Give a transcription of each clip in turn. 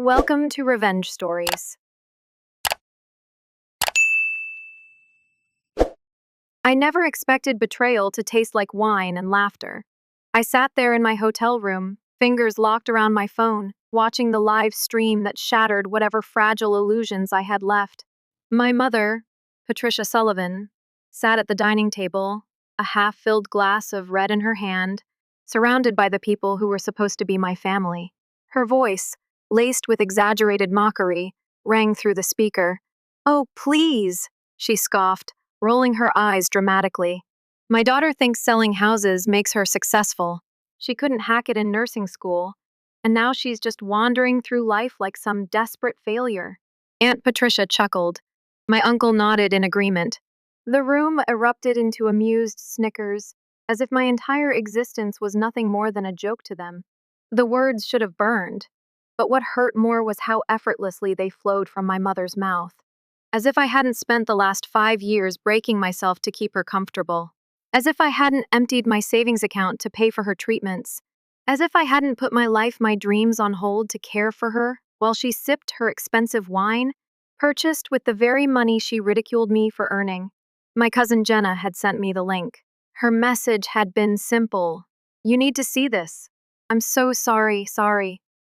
Welcome to Revenge Stories. I never expected betrayal to taste like wine and laughter. I sat there in my hotel room, fingers locked around my phone, watching the live stream that shattered whatever fragile illusions I had left. My mother, Patricia Sullivan, sat at the dining table, a half-filled glass of red in her hand, surrounded by the people who were supposed to be my family. Her voice, laced with exaggerated mockery, rang through the speaker. "Oh, please," she scoffed, rolling her eyes dramatically. "My daughter thinks selling houses makes her successful. She couldn't hack it in nursing school, and now she's just wandering through life like some desperate failure." Aunt Patricia chuckled. My uncle nodded in agreement. The room erupted into amused snickers, as if my entire existence was nothing more than a joke to them. The words should have burned, but what hurt more was how effortlessly they flowed from my mother's mouth. As if I hadn't spent the last 5 years breaking myself to keep her comfortable. As if I hadn't emptied my savings account to pay for her treatments. As if I hadn't put my life, my dreams on hold to care for her while she sipped her expensive wine, purchased with the very money she ridiculed me for earning. My cousin Jenna had sent me the link. Her message had been simple. "You need to see this. I'm so sorry.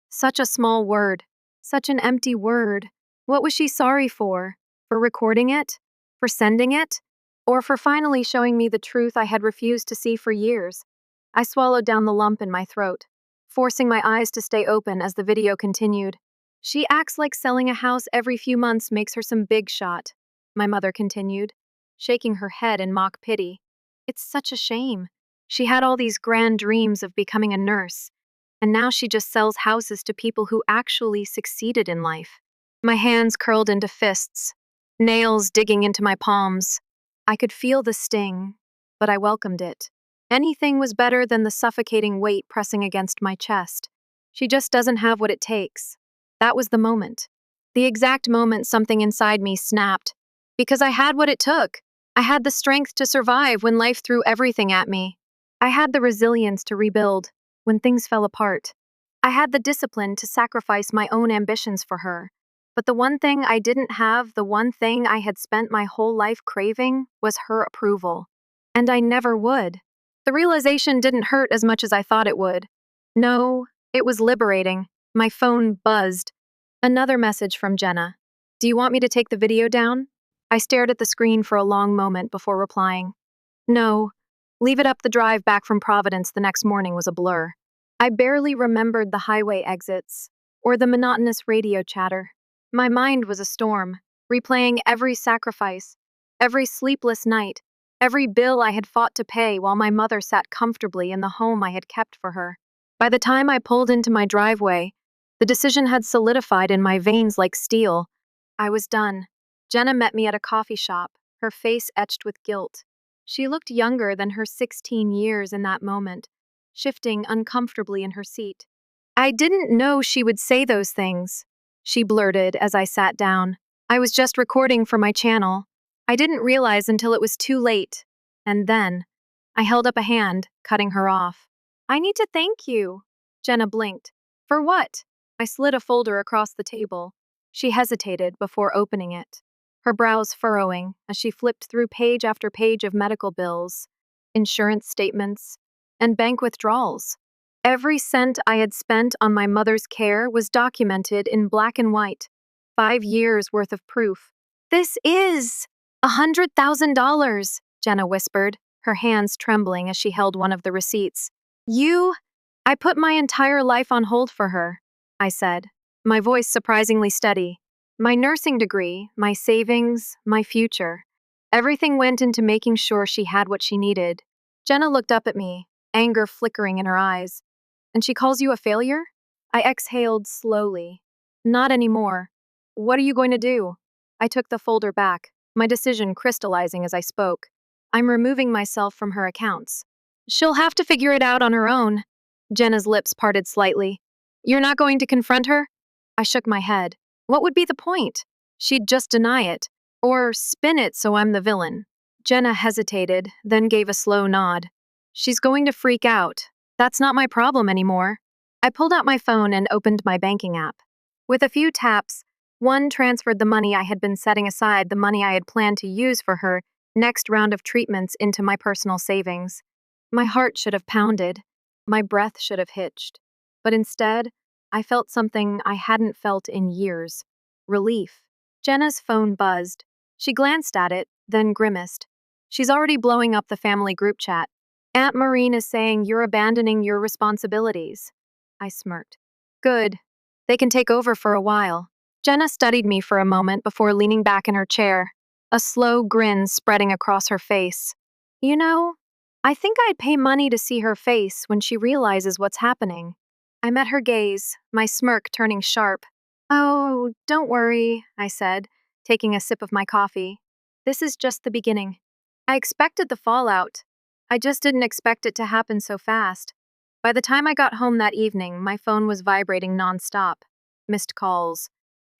Such a small word. Such an empty word. What was she sorry for? For recording it? For sending it? Or for finally showing me the truth I had refused to see for years?" I swallowed down the lump in my throat, forcing my eyes to stay open as the video continued. "She acts like selling a house every few months makes her some big shot," my mother continued, shaking her head in mock pity. "It's such a shame. She had all these grand dreams of becoming a nurse, and now she just sells houses to people who actually succeeded in life." My hands curled into fists, nails digging into my palms. I could feel the sting, but I welcomed it. Anything was better than the suffocating weight pressing against my chest. She just doesn't have what it takes. That was the moment. The exact moment something inside me snapped. Because I had what it took. I had the strength to survive when life threw everything at me. I had the resilience to rebuild when things fell apart. I had the discipline to sacrifice my own ambitions for her. But the one thing I didn't have, the one thing I had spent my whole life craving, was her approval. And I never would. The realization didn't hurt as much as I thought it would. No, it was liberating. My phone buzzed. Another message from Jenna. "Do you want me to take the video down?" I stared at the screen for a long moment before replying. "No. Leave it up." The drive back from Providence the next morning was a blur. I barely remembered the highway exits or the monotonous radio chatter. My mind was a storm, replaying every sacrifice, every sleepless night, every bill I had fought to pay while my mother sat comfortably in the home I had kept for her. By the time I pulled into my driveway, the decision had solidified in my veins like steel. I was done. Jenna met me at a coffee shop, her face etched with guilt. She looked younger than her 16 years in that moment, shifting uncomfortably in her seat. "I didn't know she would say those things," she blurted as I sat down. "I was just recording for my channel. I didn't realize until it was too late." And then, I held up a hand, cutting her off. "I need to thank you." Jenna blinked. "For what?" I slid a folder across the table. She hesitated before opening it, her brows furrowing as she flipped through page after page of medical bills, insurance statements, and bank withdrawals. Every cent I had spent on my mother's care was documented in black and white. 5 years worth of proof. "This is $100,000, Jenna whispered, her hands trembling as she held one of the receipts. I put my entire life on hold for her," I said, my voice surprisingly steady. "My nursing degree, my savings, my future. Everything went into making sure she had what she needed." Jenna looked up at me, anger flickering in her eyes. "And she calls you a failure?" I exhaled slowly. "Not anymore. What are you going to do?" I took the folder back, my decision crystallizing as I spoke. "I'm removing myself from her accounts." "She'll have to figure it out on her own." Jenna's lips parted slightly. "You're not going to confront her?" I shook my head. What would be the point? She'd just deny it, or spin it so I'm the villain. Jenna hesitated, then gave a slow nod. "She's going to freak out. That's not my problem anymore." I pulled out my phone and opened my banking app. With a few taps, one transferred the money I had been setting aside, the money I had planned to use for her next round of treatments, into my personal savings. My heart should have pounded. My breath should have hitched. But instead, I felt something I hadn't felt in years: relief. Jenna's phone buzzed. She glanced at it, then grimaced. She's already blowing up the family group chat. Aunt Maureen is saying you're abandoning your responsibilities. I smirked. Good. They can take over for a while. Jenna studied me for a moment before leaning back in her chair, a slow grin spreading across her face. You know, I think I'd pay money to see her face when she realizes what's happening. I met her gaze, my smirk turning sharp. Oh, don't worry, I said, taking a sip of my coffee. This is just the beginning. I expected the fallout. I just didn't expect it to happen so fast. By the time I got home that evening, my phone was vibrating nonstop. Missed calls,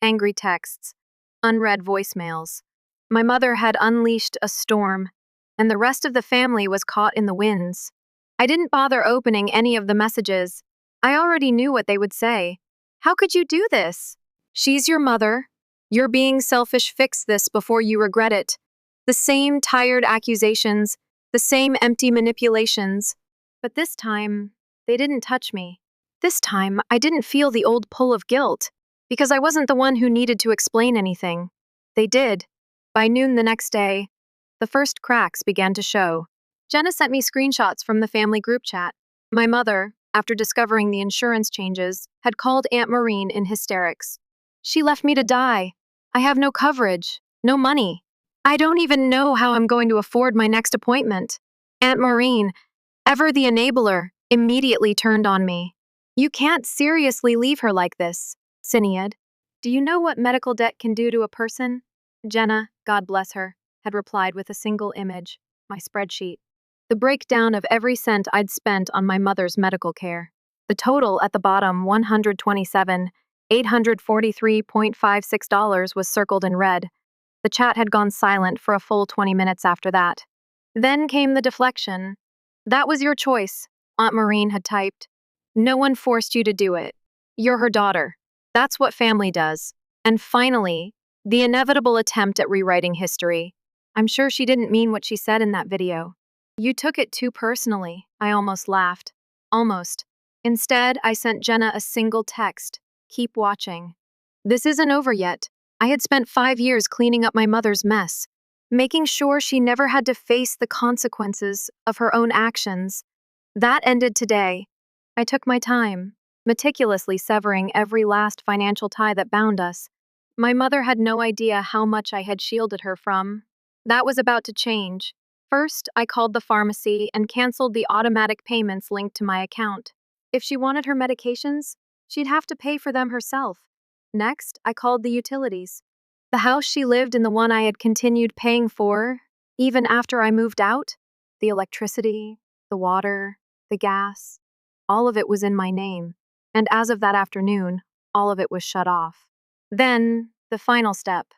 angry texts, unread voicemails. My mother had unleashed a storm, and the rest of the family was caught in the winds. I didn't bother opening any of the messages. I already knew what they would say. How could you do this? She's your mother. You're being selfish. Fix this before you regret it. The same tired accusations, the same empty manipulations. But this time, they didn't touch me. This time, I didn't feel the old pull of guilt, because I wasn't the one who needed to explain anything. They did. By noon the next day, the first cracks began to show. Jenna sent me screenshots from the family group chat. My mother, after discovering the insurance changes, had called Aunt Maureen in hysterics. She left me to die. I have no coverage, no money. I don't even know how I'm going to afford my next appointment. Aunt Maureen, ever the enabler, immediately turned on me. You can't seriously leave her like this, Sinead. Do you know what medical debt can do to a person? Jenna, God bless her, had replied with a single image, my spreadsheet. The breakdown of every cent I'd spent on my mother's medical care. The total at the bottom, $127,843.56, was circled in red. The chat had gone silent for a full 20 minutes after that. Then came the deflection. That was your choice, Aunt Maureen had typed. No one forced you to do it. You're her daughter. That's what family does. And finally, the inevitable attempt at rewriting history. I'm sure she didn't mean what she said in that video. You took it too personally, I almost laughed. Almost. Instead, I sent Jenna a single text. Keep watching. This isn't over yet. I had spent 5 years cleaning up my mother's mess, making sure she never had to face the consequences of her own actions. That ended today. I took my time, meticulously severing every last financial tie that bound us. My mother had no idea how much I had shielded her from. That was about to change. First, I called the pharmacy and canceled the automatic payments linked to my account. If she wanted her medications, she'd have to pay for them herself. Next, I called the utilities. The house she lived in, the one I had continued paying for, even after I moved out. The electricity, the water, the gas, all of it was in my name. And as of that afternoon, all of it was shut off. Then, the final step,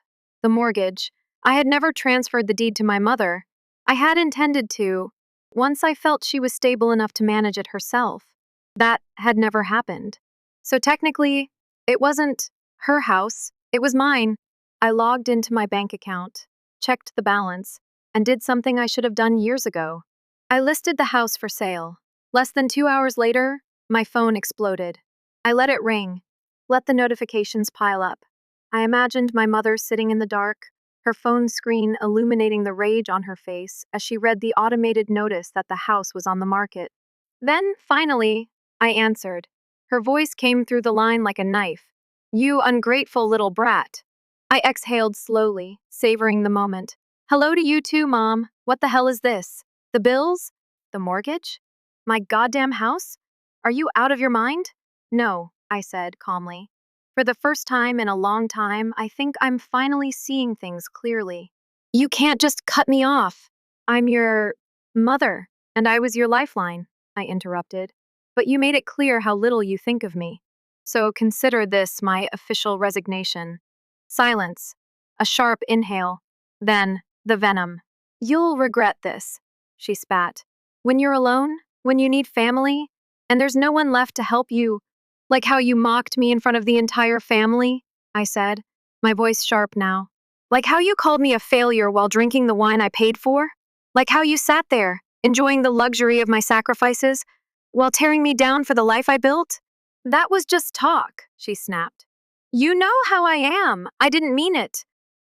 the mortgage. I had never transferred the deed to my mother. I had intended to, once I felt she was stable enough to manage it herself. That had never happened. So technically, it wasn't her house, it was mine. I logged into my bank account, checked the balance, and did something I should have done years ago. I listed the house for sale. Less than 2 hours later, my phone exploded. I let it ring, let the notifications pile up. I imagined my mother sitting in the dark, her phone screen illuminating the rage on her face as she read the automated notice that the house was on the market. Then, finally, I answered. Her voice came through the line like a knife. You ungrateful little brat. I exhaled slowly, savoring the moment. Hello to you too, Mom. What the hell is this? The bills? The mortgage? My goddamn house? Are you out of your mind? No, I said calmly. For the first time in a long time, I think I'm finally seeing things clearly. You can't just cut me off. I'm your mother, and I was your lifeline, I interrupted. But you made it clear how little you think of me. So consider this my official resignation. Silence. A sharp inhale. Then, the venom. You'll regret this, she spat. When you're alone, when you need family, and there's no one left to help you, Like how you mocked me in front of the entire family? I said, my voice sharp now. Like how you called me a failure while drinking the wine I paid for? Like how you sat there, enjoying the luxury of my sacrifices, while tearing me down for the life I built? That was just talk, she snapped. You know how I am. I didn't mean it.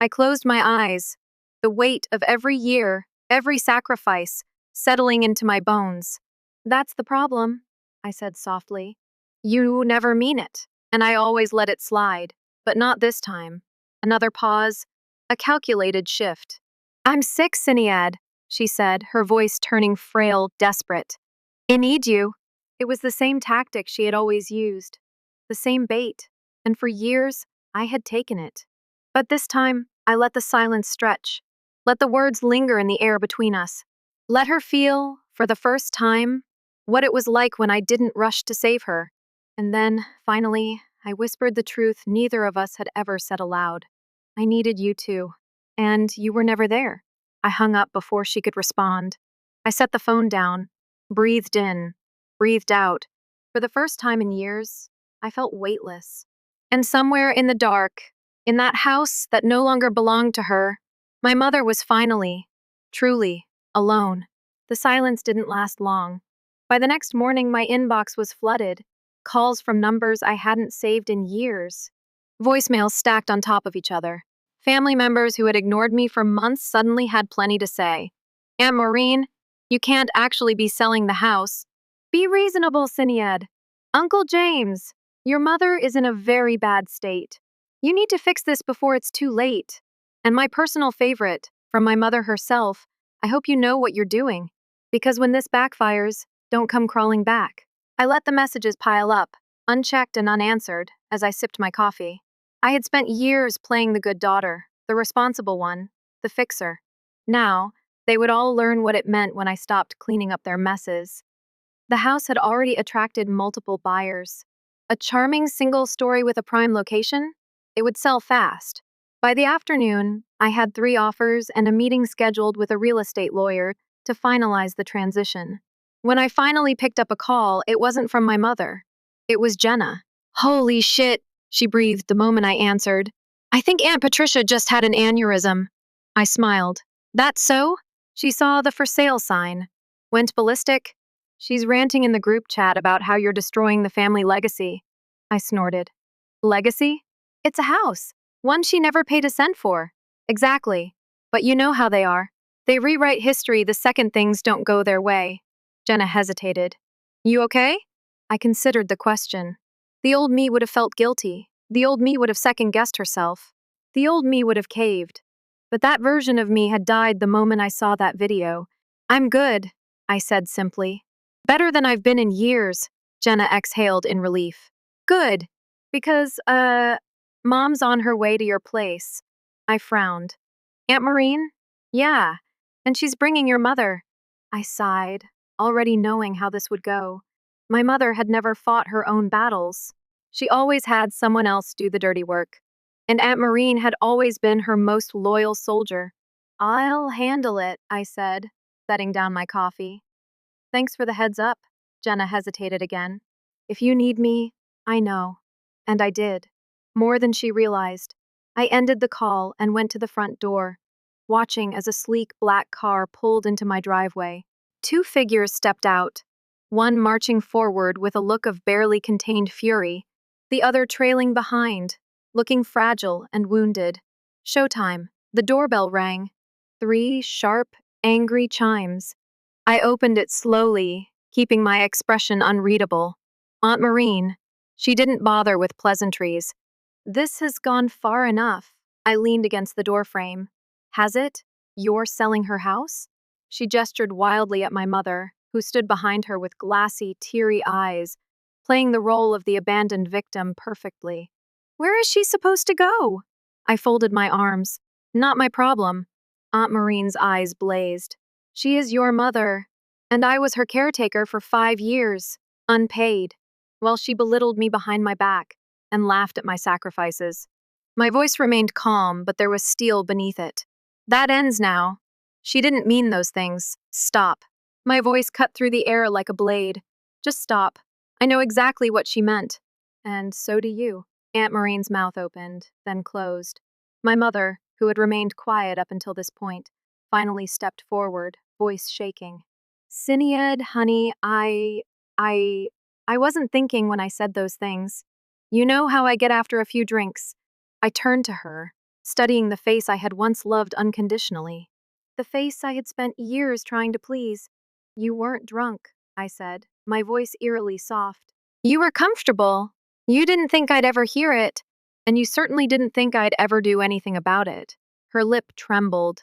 I closed my eyes, the weight of every year, every sacrifice, settling into my bones. That's the problem, I said softly. You never mean it, and I always let it slide, but not this time. Another pause, a calculated shift. I'm sick, Sinead, she said, her voice turning frail, desperate. I need you. It was the same tactic she had always used, the same bait, and for years I had taken it. But this time, I let the silence stretch, let the words linger in the air between us. Let her feel, for the first time, what it was like when I didn't rush to save her. And then, finally, I whispered the truth neither of us had ever said aloud. I needed you too. And you were never there. I hung up before she could respond. I set the phone down, breathed in, breathed out. For the first time in years, I felt weightless. And somewhere in the dark, in that house that no longer belonged to her, my mother was finally, truly, alone. The silence didn't last long. By the next morning, my inbox was flooded. Calls from numbers I hadn't saved in years. Voicemails stacked on top of each other. Family members who had ignored me for months suddenly had plenty to say. Aunt Maureen, you can't actually be selling the house. Be reasonable, Sinead. Uncle James, your mother is in a very bad state. You need to fix this before it's too late. And my personal favorite, from my mother herself, I hope you know what you're doing. Because when this backfires, don't come crawling back. I let the messages pile up, unchecked and unanswered, as I sipped my coffee. I had spent years playing the good daughter, the responsible one, the fixer. Now, they would all learn what it meant when I stopped cleaning up their messes. The house had already attracted multiple buyers. A charming single story with a prime location? It would sell fast. By the afternoon, I had 3 offers and a meeting scheduled with a real estate lawyer to finalize the transition. When I finally picked up a call, it wasn't from my mother. It was Jenna. Holy shit, she breathed the moment I answered. I think Aunt Patricia just had an aneurysm. I smiled. That so? She saw the for sale sign. Went ballistic? She's ranting in the group chat about how you're destroying the family legacy. I snorted. Legacy? It's a house. One she never paid a cent for. Exactly. But you know how they are. They rewrite history the second things don't go their way. Jenna hesitated. You okay? I considered the question. The old me would have felt guilty. The old me would have second-guessed herself. The old me would have caved. But that version of me had died the moment I saw that video. I'm good, I said simply. Better than I've been in years, Jenna exhaled in relief. Good. Because, Mom's on her way to your place. I frowned. Aunt Maureen? Yeah. And she's bringing your mother. I sighed, already knowing how this would go. My mother had never fought her own battles. She always had someone else do the dirty work. And Aunt Maureen had always been her most loyal soldier. I'll handle it, I said, setting down my coffee. Thanks for the heads up. Jenna hesitated again. If you need me, I know. And I did. More than she realized. I ended the call and went to the front door, watching as a sleek black car pulled into my driveway. 2 figures stepped out, one marching forward with a look of barely contained fury, the other trailing behind, looking fragile and wounded. Showtime. The doorbell rang. 3 sharp, angry chimes. I opened it slowly, keeping my expression unreadable. Aunt Maureen. She didn't bother with pleasantries. This has gone far enough. I leaned against the doorframe. Has it? You're selling her house? She gestured wildly at my mother, who stood behind her with glassy, teary eyes, playing the role of the abandoned victim perfectly. Where is she supposed to go? I folded my arms. Not my problem. Aunt Maureen's eyes blazed. She is your mother, and I was her caretaker for 5 years, unpaid, while she belittled me behind my back and laughed at my sacrifices. My voice remained calm, but there was steel beneath it. That ends now. She didn't mean those things. Stop. My voice cut through the air like a blade. Just stop. I know exactly what she meant. And so do you. Aunt Marine's mouth opened, then closed. My mother, who had remained quiet up until this point, finally stepped forward, voice shaking. Sinead, honey, I, I wasn't thinking when I said those things. You know how I get after a few drinks. I turned to her, studying the face I had once loved unconditionally. The face I had spent years trying to please. You weren't drunk, I said, my voice eerily soft. You were comfortable. You didn't think I'd ever hear it, and you certainly didn't think I'd ever do anything about it. Her lip trembled.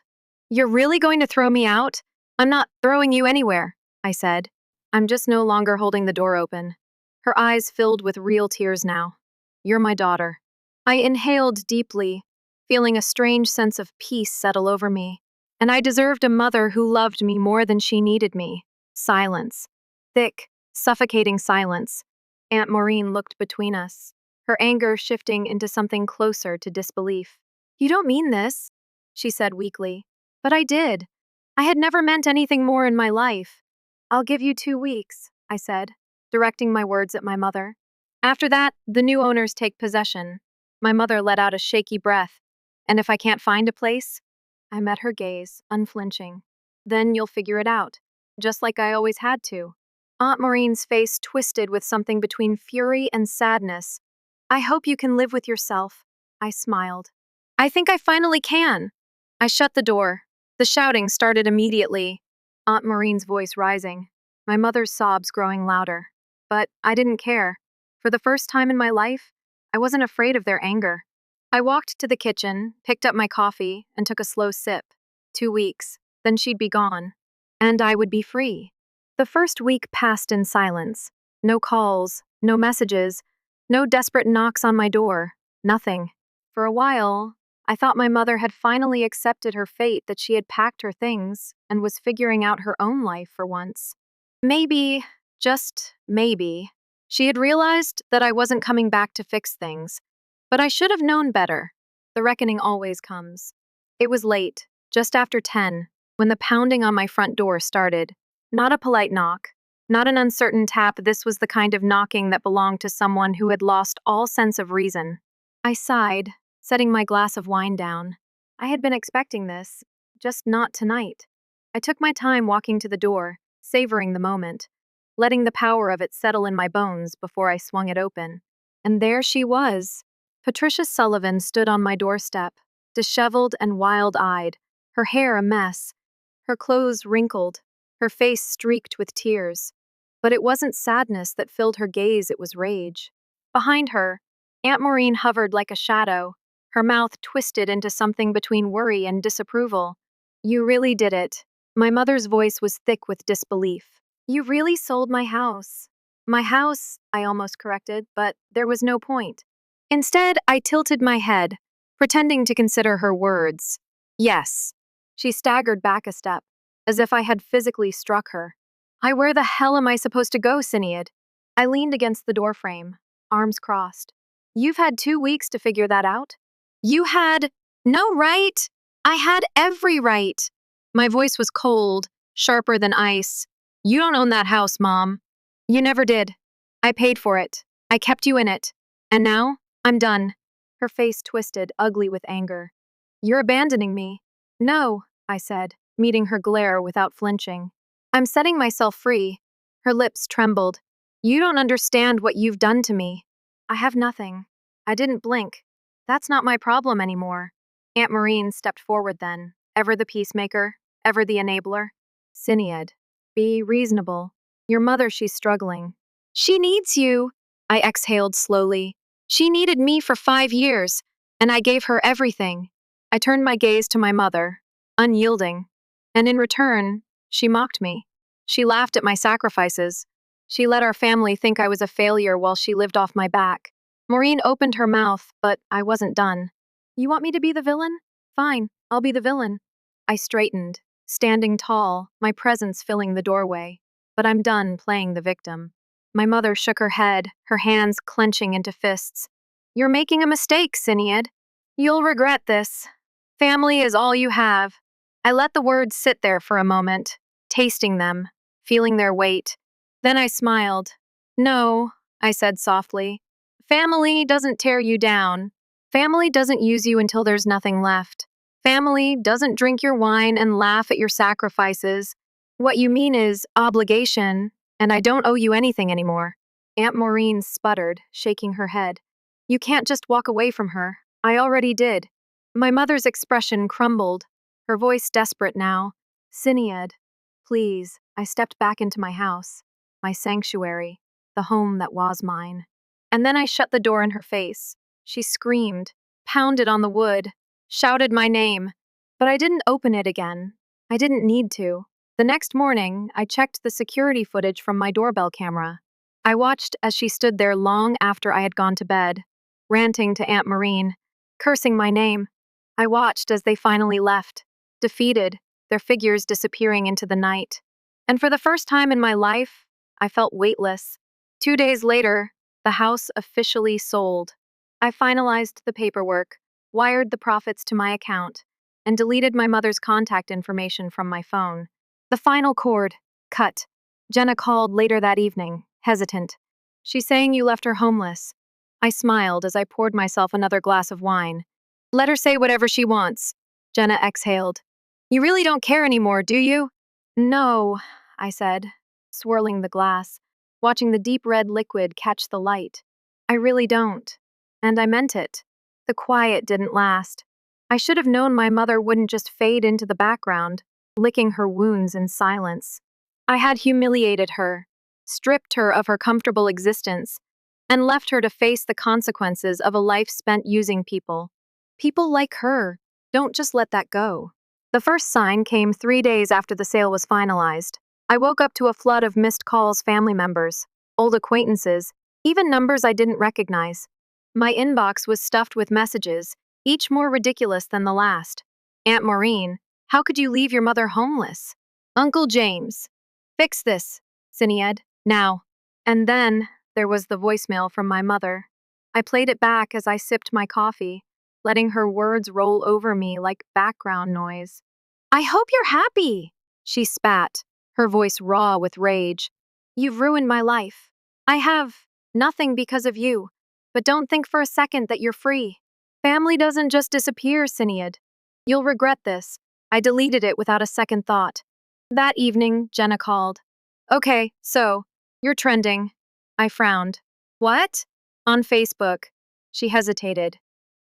You're really going to throw me out? I'm not throwing you anywhere, I said. I'm just no longer holding the door open. Her eyes filled with real tears now. You're my daughter. I inhaled deeply, feeling a strange sense of peace settle over me. And I deserved a mother who loved me more than she needed me. Silence. Thick, suffocating silence. Aunt Maureen looked between us, her anger shifting into something closer to disbelief. You don't mean this, she said weakly. But I did. I had never meant anything more in my life. I'll give you 2 weeks, I said, directing my words at my mother. After that, the new owners take possession. My mother let out a shaky breath. And if I can't find a place? I met her gaze, unflinching. Then you'll figure it out, just like I always had to. Aunt Maureen's face twisted with something between fury and sadness. I hope you can live with yourself, I smiled. I think I finally can. I shut the door. The shouting started immediately, Aunt Maureen's voice rising, my mother's sobs growing louder. But I didn't care. For the first time in my life, I wasn't afraid of their anger. I walked to the kitchen, picked up my coffee, and took a slow sip. 2 weeks, then she'd be gone. And I would be free. The first week passed in silence. No calls, no messages, no desperate knocks on my door, nothing. For a while, I thought my mother had finally accepted her fate, that she had packed her things and was figuring out her own life for once. Maybe, just maybe, she had realized that I wasn't coming back to fix things. But I should have known better. The reckoning always comes. It was late, just after 10, when the pounding on my front door started. Not a polite knock, not an uncertain tap. This was the kind of knocking that belonged to someone who had lost all sense of reason. I sighed, setting my glass of wine down. I had been expecting this, just not tonight. I took my time walking to the door, savoring the moment, letting the power of it settle in my bones before I swung it open. And there she was. Patricia Sullivan stood on my doorstep, disheveled and wild-eyed, her hair a mess, her clothes wrinkled, her face streaked with tears. But it wasn't sadness that filled her gaze, it was rage. Behind her, Aunt Maureen hovered like a shadow, her mouth twisted into something between worry and disapproval. You really did it. My mother's voice was thick with disbelief. You really sold my house. My house, I almost corrected, but there was no point. Instead, I tilted my head, pretending to consider her words. Yes. She staggered back a step, as if I had physically struck her. Where the hell am I supposed to go, Sinead? I leaned against the doorframe, arms crossed. You've had 2 weeks to figure that out? You had no right. I had every right. My voice was cold, sharper than ice. You don't own that house, Mom. You never did. I paid for it. I kept you in it. And now, I'm done. Her face twisted, ugly with anger. You're abandoning me. No, I said, meeting her glare without flinching. I'm setting myself free. Her lips trembled. You don't understand what you've done to me. I have nothing. I didn't blink. That's not my problem anymore. Aunt Maureen stepped forward then, ever the peacemaker, ever the enabler. Sinead, be reasonable. Your mother, she's struggling. She needs you, I exhaled slowly. She needed me for 5 years, and I gave her everything. I turned my gaze to my mother, unyielding. And in return, she mocked me. She laughed at my sacrifices. She let our family think I was a failure while she lived off my back. Maureen opened her mouth, but I wasn't done. You want me to be the villain? Fine, I'll be the villain. I straightened, standing tall, my presence filling the doorway. But I'm done playing the victim. My mother shook her head, her hands clenching into fists. You're making a mistake, Sinead. You'll regret this. Family is all you have. I let the words sit there for a moment, tasting them, feeling their weight. Then I smiled. No, I said softly. Family doesn't tear you down. Family doesn't use you until there's nothing left. Family doesn't drink your wine and laugh at your sacrifices. What you mean is obligation, and I don't owe you anything anymore. Aunt Maureen sputtered, shaking her head. You can't just walk away from her. I already did. My mother's expression crumbled, her voice desperate now. Sinead, please. I stepped back into my house, my sanctuary, the home that was mine. And then I shut the door in her face. She screamed, pounded on the wood, shouted my name. But I didn't open it again. I didn't need to. The next morning, I checked the security footage from my doorbell camera. I watched as she stood there long after I had gone to bed, ranting to Aunt Maureen, cursing my name. I watched as they finally left, defeated, their figures disappearing into the night. And for the first time in my life, I felt weightless. 2 days later, the house officially sold. I finalized the paperwork, wired the profits to my account, and deleted my mother's contact information from my phone. The final cord, cut. Jenna called later that evening, hesitant. She's saying you left her homeless. I smiled as I poured myself another glass of wine. Let her say whatever she wants. Jenna exhaled. You really don't care anymore, do you? No, I said, swirling the glass, watching the deep red liquid catch the light. I really don't. And I meant it. The quiet didn't last. I should have known my mother wouldn't just fade into the background, licking her wounds in silence. I had humiliated her, stripped her of her comfortable existence, and left her to face the consequences of a life spent using people. People like her. Don't just let that go. The first sign came 3 days after the sale was finalized. I woke up to a flood of missed calls, family members, old acquaintances, even numbers I didn't recognize. My inbox was stuffed with messages, each more ridiculous than the last. Aunt Maureen, how could you leave your mother homeless? Uncle James, fix this, Sinead, now. And then there was the voicemail from my mother. I played it back as I sipped my coffee, letting her words roll over me like background noise. I hope you're happy, she spat, her voice raw with rage. You've ruined my life. I have nothing because of you, but don't think for a second that you're free. Family doesn't just disappear, Sinead. You'll regret this. I deleted it without a second thought. That evening, Jenna called. Okay, so, you're trending. I frowned. What? On Facebook. She hesitated.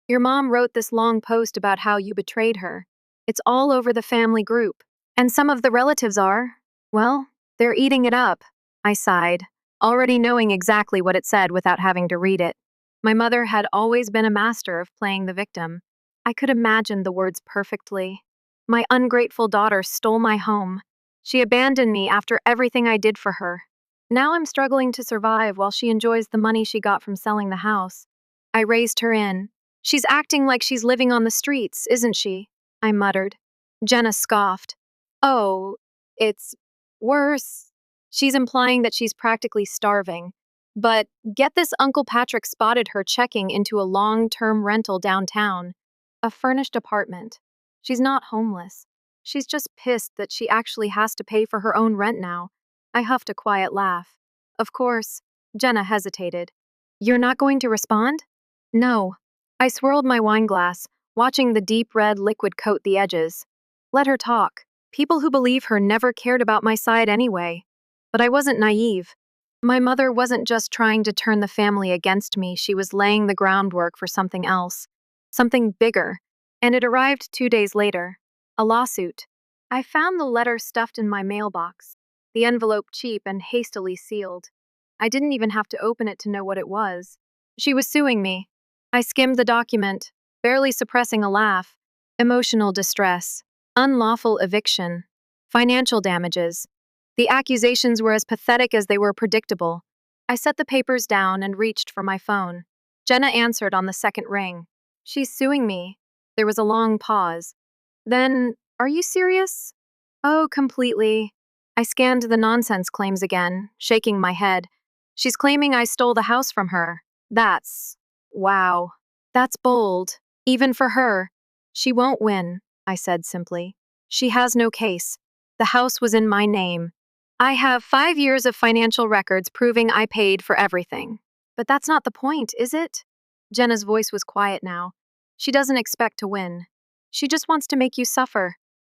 Your mom wrote this long post about how you betrayed her. It's all over the family group. And some of the relatives are, well, they're eating it up. I sighed, already knowing exactly what it said without having to read it. My mother had always been a master of playing the victim. I could imagine the words perfectly. My ungrateful daughter stole my home. She abandoned me after everything I did for her. Now I'm struggling to survive while she enjoys the money she got from selling the house. I raised her in. She's acting like she's living on the streets, isn't she? I muttered. Jenna scoffed. Oh, it's worse. She's implying that she's practically starving. But get this, Uncle Patrick spotted her checking into a long-term rental downtown. A furnished apartment. She's not homeless. She's just pissed that she actually has to pay for her own rent now. I huffed a quiet laugh. Of course. Jenna hesitated. You're not going to respond? No. I swirled my wine glass, watching the deep red liquid coat the edges. Let her talk. People who believe her never cared about my side anyway. But I wasn't naive. My mother wasn't just trying to turn the family against me, she was laying the groundwork for something else. Something bigger. And it arrived 2 days later. A lawsuit. I found the letter stuffed in my mailbox, the envelope cheap and hastily sealed. I didn't even have to open it to know what it was. She was suing me. I skimmed the document, barely suppressing a laugh. Emotional distress, unlawful eviction, financial damages. The accusations were as pathetic as they were predictable. I set the papers down and reached for my phone. Jenna answered on the second ring. She's suing me. There was a long pause. Then, are you serious? Oh, completely. I scanned the nonsense claims again, shaking my head. She's claiming I stole the house from her. Wow. That's bold. Even for her. She won't win, I said simply. She has no case. The house was in my name. I have 5 years of financial records proving I paid for everything. But that's not the point, is it? Jenna's voice was quiet now. She doesn't expect to win. She just wants to make you suffer.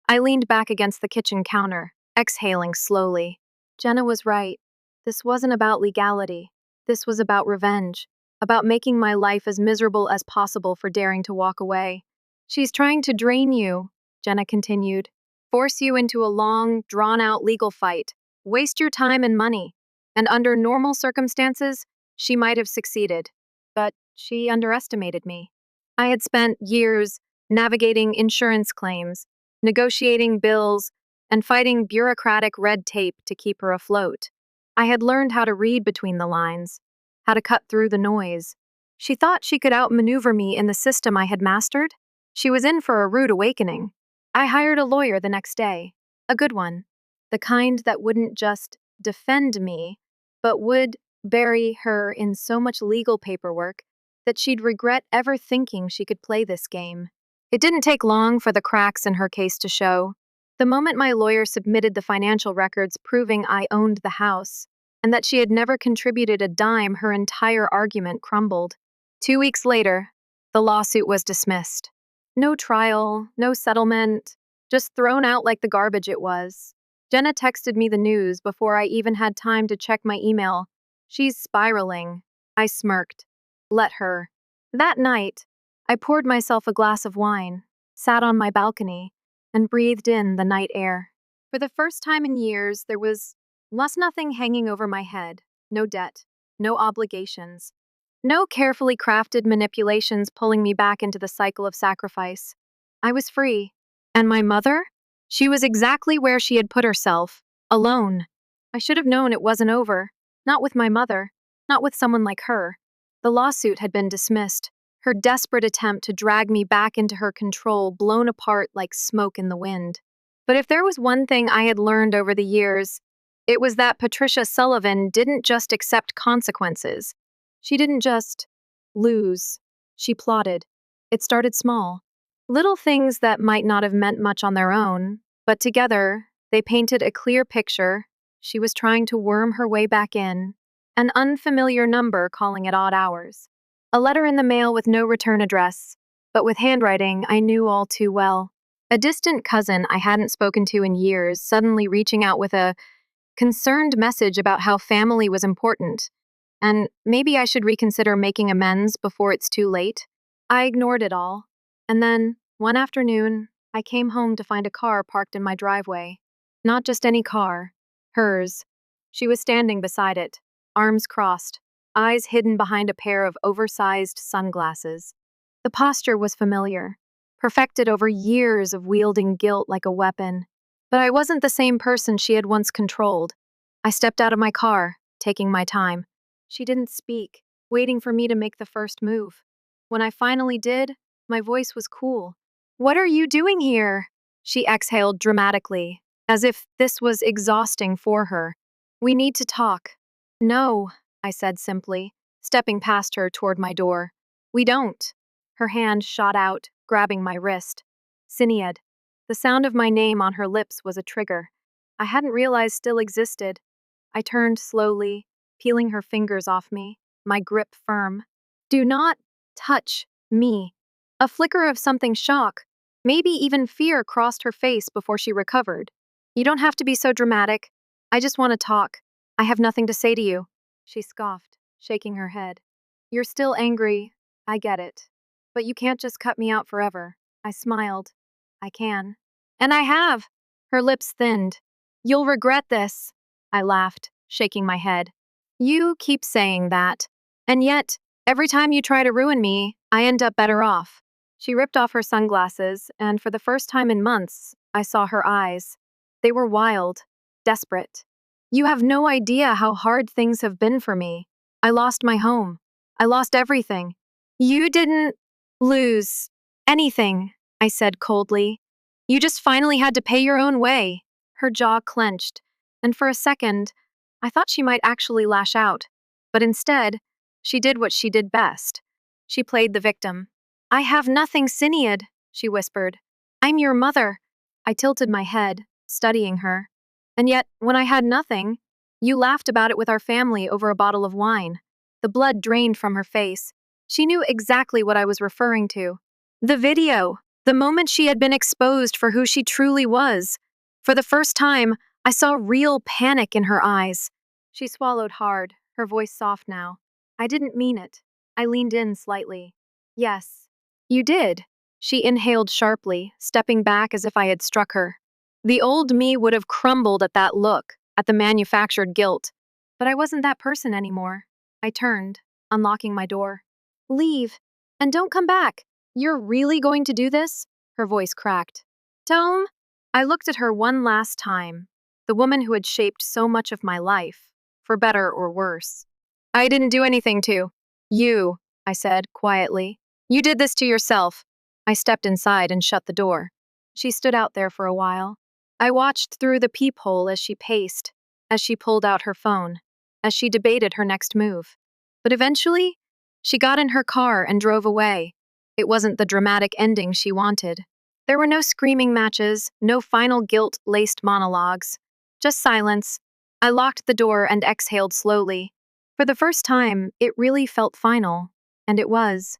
I leaned back against the kitchen counter, exhaling slowly. Jenna was right. This wasn't about legality. This was about revenge, about making my life as miserable as possible for daring to walk away. She's trying to drain you, Jenna continued, force you into a long, drawn-out legal fight, waste your time and money. And under normal circumstances, she might have succeeded. But she underestimated me. I had spent years navigating insurance claims, negotiating bills, and fighting bureaucratic red tape to keep her afloat. I had learned how to read between the lines, how to cut through the noise. She thought she could outmaneuver me in the system I had mastered. She was in for a rude awakening. I hired a lawyer the next day, a good one, the kind that wouldn't just defend me, but would bury her in so much legal paperwork that she'd regret ever thinking she could play this game. It didn't take long for the cracks in her case to show. The moment my lawyer submitted the financial records proving I owned the house and that she had never contributed a dime, her entire argument crumbled. 2 weeks later, the lawsuit was dismissed. No trial, no settlement, just thrown out like the garbage it was. Jenna texted me the news before I even had time to check my email. She's spiraling. I smirked. Let her. That night, I poured myself a glass of wine, sat on my balcony, and breathed in the night air. For the first time in years, there was nothing hanging over my head. No debt, no obligations, no carefully crafted manipulations pulling me back into the cycle of sacrifice. I was free. And my mother? She was exactly where she had put herself, alone. I should have known it wasn't over. Not with my mother. Not with someone like her. The lawsuit had been dismissed. Her desperate attempt to drag me back into her control blown apart like smoke in the wind. But if there was one thing I had learned over the years, it was that Patricia Sullivan didn't just accept consequences. She didn't just lose. She plotted. It started small. Little things that might not have meant much on their own, but together, they painted a clear picture. She was trying to worm her way back in, an unfamiliar number calling at odd hours. A letter in the mail with no return address, but with handwriting I knew all too well. A distant cousin I hadn't spoken to in years suddenly reaching out with a concerned message about how family was important, and maybe I should reconsider making amends before it's too late. I ignored it all. And then, one afternoon, I came home to find a car parked in my driveway. Not just any car, hers. She was standing beside it, arms crossed, eyes hidden behind a pair of oversized sunglasses. The posture was familiar, perfected over years of wielding guilt like a weapon. But I wasn't the same person she had once controlled. I stepped out of my car, taking my time. She didn't speak, waiting for me to make the first move. When I finally did, my voice was cool. "What are you doing here?" She exhaled dramatically, as if this was exhausting for her. "We need to talk." "No," I said simply, stepping past her toward my door. "We don't." Her hand shot out, grabbing my wrist. Sinead. The sound of my name on her lips was a trigger I hadn't realized still existed. I turned slowly, peeling her fingers off me, my grip firm. "Do not touch me." A flicker of something shock, maybe even fear crossed her face before she recovered. "You don't have to be so dramatic. I just want to talk. I have nothing to say to you." She scoffed, shaking her head. "You're still angry. I get it. But you can't just cut me out forever." I smiled. "I can." "And I have." Her lips thinned. "You'll regret this." I laughed, shaking my head. "You keep saying that. And yet, every time you try to ruin me, I end up better off." She ripped off her sunglasses, and for the first time in months, I saw her eyes. They were wild, desperate. "You have no idea how hard things have been for me. I lost my home. I lost everything." "You didn't lose anything," I said coldly. "You just finally had to pay your own way." Her jaw clenched, and for a second, I thought she might actually lash out. But instead, she did what she did best. She played the victim. "I have nothing, Sinead," she whispered. "I'm your mother." I tilted my head, studying her. "And yet, when I had nothing, you laughed about it with our family over a bottle of wine." The blood drained from her face. She knew exactly what I was referring to. The video. The moment she had been exposed for who she truly was. For the first time, I saw real panic in her eyes. She swallowed hard, her voice soft now. I didn't mean it. I leaned in slightly. Yes. You did. She inhaled sharply, stepping back as if I had struck her. The old me would have crumbled at that look, at the manufactured guilt. But I wasn't that person anymore. I turned, unlocking my door. Leave. And don't come back. You're really going to do this? Her voice cracked. Tome? I looked at her one last time. The woman who had shaped so much of my life, for better or worse. I didn't do anything to. You, I said, quietly. You did this to yourself. I stepped inside and shut the door. She stood out there for a while. I watched through the peephole as she paced, as she pulled out her phone, as she debated her next move. But eventually, she got in her car and drove away. It wasn't the dramatic ending she wanted. There were no screaming matches, no final guilt-laced monologues. Just silence. I locked the door and exhaled slowly. For the first time, it really felt final. And it was.